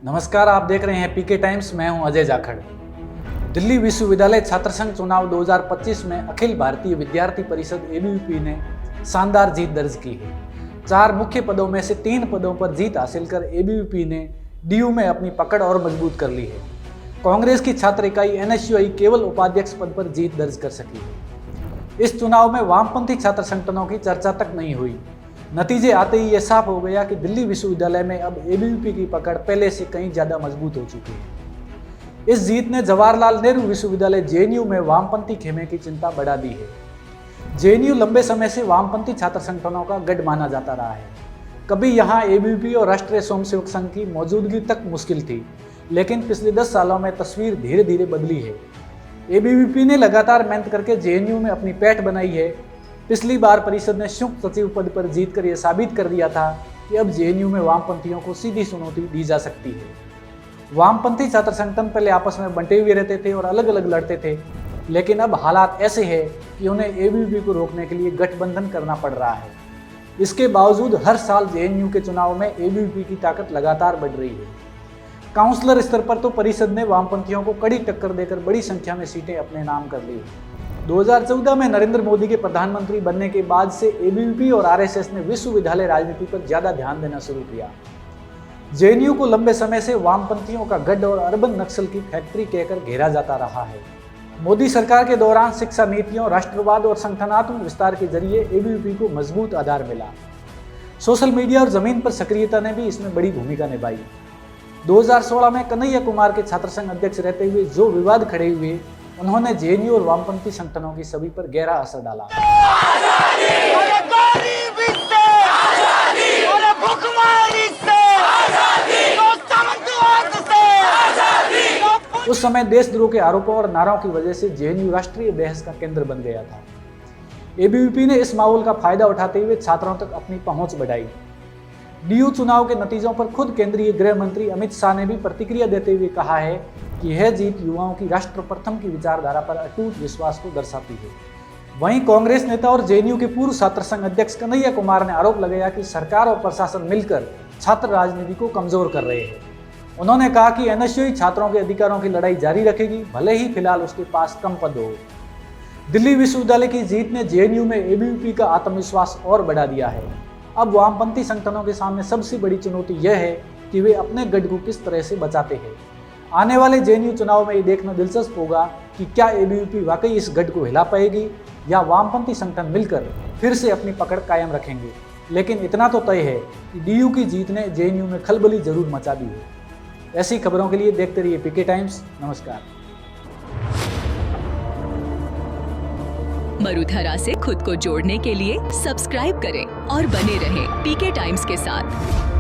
नमस्कार, आप देख रहे हैं पीके टाइम्स। मैं हूं अजय जाखड़। दिल्ली विश्वविद्यालय छात्र संघ चुनाव 2025 में अखिल भारतीय विद्यार्थी परिषद एबीवीपी ने शानदार जीत दर्ज की है। 4 मुख्य पदों में से 3 पदों पर जीत हासिल कर एबीवीपी ने डीयू में अपनी पकड़ और मजबूत कर ली है। कांग्रेस की छात्र इकाई एनएसयूआई केवल उपाध्यक्ष पद पर जीत दर्ज कर सकी है। इस चुनाव में वामपंथी छात्र संगठनों की चर्चा तक नहीं हुई। नतीजे आते ही यह साफ हो गया कि दिल्ली विश्वविद्यालय में अब एबीवीपी की पकड़ पहले से कहीं ज्यादा मजबूत हो चुकी है। इस जीत ने जवाहरलाल नेहरू विश्वविद्यालय जेएनयू में वामपंथी खेमे की चिंता बढ़ा दी है। जेएनयू लंबे समय से वामपंथी छात्र संगठनों का गढ़ माना जाता रहा है। कभी यहाँ एबीवीपी और राष्ट्रीय स्वयंसेवक संघ की मौजूदगी तक मुश्किल थी, लेकिन पिछले 10 सालों में तस्वीर धीरे धीरे बदली है। एबीवीपी ने लगातार मेहनत करके जेएनयू में अपनी पैठ बनाई है। पिछली बार परिषद ने संयुक्त सचिव पद पर जीतकर यह साबित कर दिया था कि अब जेएनयू में वामपंथियों को सीधी चुनौती दी जा सकती है। वामपंथी छात्र संगठन पहले आपस में बंटे हुए रहते थे और अलग अलग लड़ते थे, लेकिन अब हालात ऐसे हैं कि उन्हें एबीवीपी को रोकने के लिए गठबंधन करना पड़ रहा है। इसके बावजूद हर साल जेएनयू के चुनाव में एबीवीपी की ताकत लगातार बढ़ रही है। काउंसलर स्तर पर तो परिषद ने वामपंथियों को कड़ी टक्कर देकर बड़ी संख्या में सीटें अपने नाम कर ली है। 2014 में नरेंद्र मोदी के प्रधानमंत्री बनने के बाद से एबीवीपी और आरएसएस ने विश्वविद्यालय राजनीति पर ज्यादा ध्यान देना शुरू किया। जेएनयू को लंबे समय से वामपंथियों का गढ़ और अर्बन नक्सल की फैक्ट्री कहकर घेरा जाता रहा है। मोदी सरकार के दौरान शिक्षा नीतियों, राष्ट्रवाद और संगठनात्मक विस्तार के जरिए एबीवीपी को मजबूत आधार मिला। सोशल मीडिया और जमीन पर सक्रियता ने भी इसमें बड़ी भूमिका निभाई। 2016 में कन्हैया कुमार के छात्र संघ अध्यक्ष रहते हुए जो विवाद खड़े हुए, उन्होंने जेएनयू और वामपंथी संगठनों की सभी पर गहरा असर डाला। उस समय देशद्रोह के आरोपों और नारों की वजह से जेएनयू राष्ट्रीय बहस का केंद्र बन गया था। एबीवीपी ने इस माहौल का फायदा उठाते हुए छात्रों तक अपनी पहुंच बढ़ाई। डीयू चुनाव के नतीजों पर खुद केंद्रीय गृह मंत्री अमित शाह ने भी प्रतिक्रिया देते हुए कहा है कि यह जीत युवाओं की राष्ट्र प्रथम की विचारधारा पर अटूट विश्वास को दर्शाती है। वहीं कांग्रेस नेता और जेएनयू के पूर्व छात्र संघ अध्यक्ष कन्हैया कुमार ने आरोप लगाया कि सरकार और प्रशासन मिलकर छात्र राजनीति को कमजोर कर रहे हैं। उन्होंने कहा कि एनएसयूआई छात्रों के अधिकारों की लड़ाई जारी रखेगी, भले ही फिलहाल उसके पास कम पद हो। दिल्ली विश्वविद्यालय की जीत ने जेएनयू में एबीवीपी का आत्मविश्वास और बढ़ा दिया है। अब वामपंथी संगठनों के सामने सबसे बड़ी चुनौती यह है कि वे अपने गढ़ को किस तरह से बचाते हैं। आने वाले जेएनयू चुनाव में ये देखना दिलचस्प होगा कि क्या एबीवीपी वाकई इस गढ़ को हिला पाएगी या वामपंथी संगठन मिलकर फिर से अपनी पकड़ कायम रखेंगे। लेकिन इतना तो तय है कि डीयू की जीत ने जेएनयू में खलबली जरूर मचा दी है। ऐसी खबरों के लिए देखते रहिए पीके टाइम्स। नमस्कार। मरुधरा से खुद को जोड़ने के लिए सब्सक्राइब करें और बने रहें पीके टाइम्स के साथ।